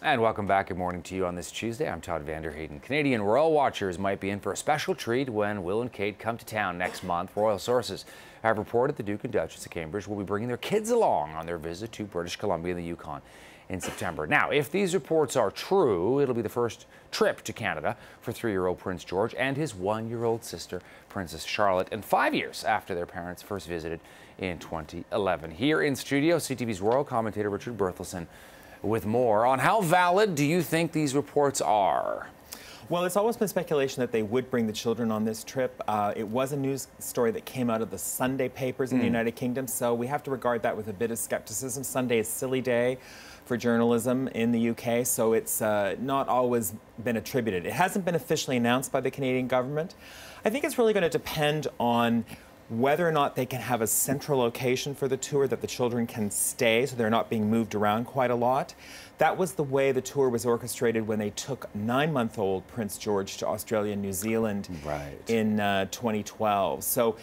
And welcome back. Good morning to you on this Tuesday. I'm Todd Vanderheyden. Canadian royal watchers might be in for a special treat when Will and Kate come to town next month. Royal sources have reported the Duke and Duchess of Cambridge will be bringing their kids along on their visit to British Columbia and the Yukon in September. Now, if these reports are true, it'll be the first trip to Canada for 3-year-old Prince George and his 1-year-old sister, Princess Charlotte, and 5 years after their parents first visited in 2011. Here in studio, CTV's royal commentator Richard Berthelson with more on how valid do you think these reports are? Well, it's always been speculation that they would bring the children on this trip. It was a news story that came out of the Sunday papers in the United Kingdom, so we have to regard that with a bit of skepticism. Sunday is a silly day for journalism in the UK, so it's not always been attributed. It hasn't been officially announced by the Canadian government. I think it's really going to depend on whether or not they can have a central location for the tour that the children can stay so they're not being moved around quite a lot. That was the way the tour was orchestrated when they took 9-month-old Prince George to Australia and New Zealand in 2012. So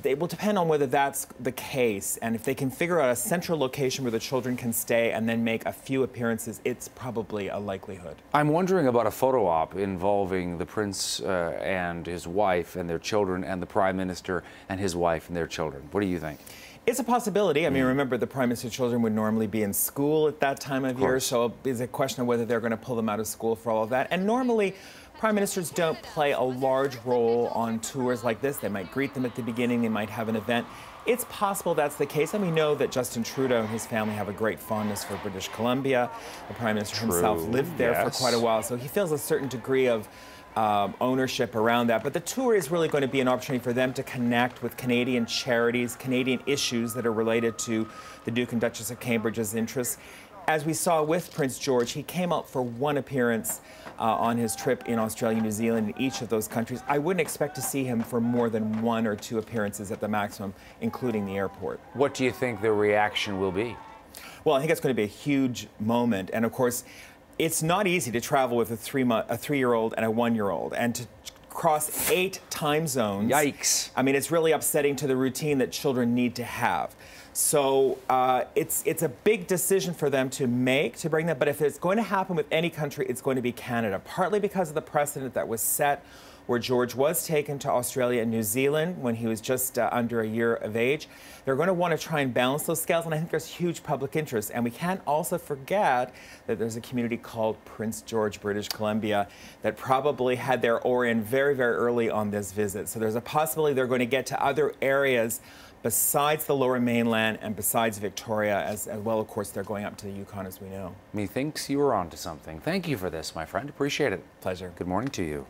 it will depend on whether that's the case, and if they can figure out a central location where the children can stay and then make a few appearances, it's probably a likelihood. I'm wondering about a photo op involving the Prince and his wife and their children and the Prime Minister and his wife and their children. What do you think? It's a possibility. I mean, remember, the Prime Minister's children would normally be in school at that time of year, so it's a question of whether they're going to pull them out of school for all of that. And normally, Prime Ministers don't play a large role on tours like this. They might greet them at the beginning, they might have an event. It's possible that's the case, and we know that Justin Trudeau and his family have a great fondness for British Columbia. The Prime Minister himself lived there for quite a while, so he feels a certain degree of ownership around that. But the tour is really going to be an opportunity for them to connect with Canadian charities, Canadian issues that are related to the Duke and Duchess of Cambridge's interests. As we saw with Prince George, he came out for one appearance on his trip in Australia and New Zealand in each of those countries. I wouldn't expect to see him for more than 1 or 2 appearances at the maximum, including the airport. What do you think the reaction will be? Well, I think it's going to be a huge moment. And of course, it's not easy to travel with a 3-year-old and a 1-year-old, and to cross 8 time zones. Yikes. I mean, it's really upsetting to the routine that children need to have. So it's a big decision for them to make, to bring that. But if it's going to happen with any country, it's going to be Canada, partly because of the precedent that was set where George was taken to Australia and New Zealand when he was just under a year of age. They're going to want to try and balance those scales, and I think there's huge public interest. And we can't also forget that there's a community called Prince George, British Columbia, that probably had their oar in very, very early on this visit. So there's a possibility they're going to get to other areas besides the Lower Mainland and besides Victoria, as well, of course, they're going up to the Yukon, as we know. Methinks you were onto something. Thank you for this, my friend. Appreciate it. Pleasure. Good morning to you.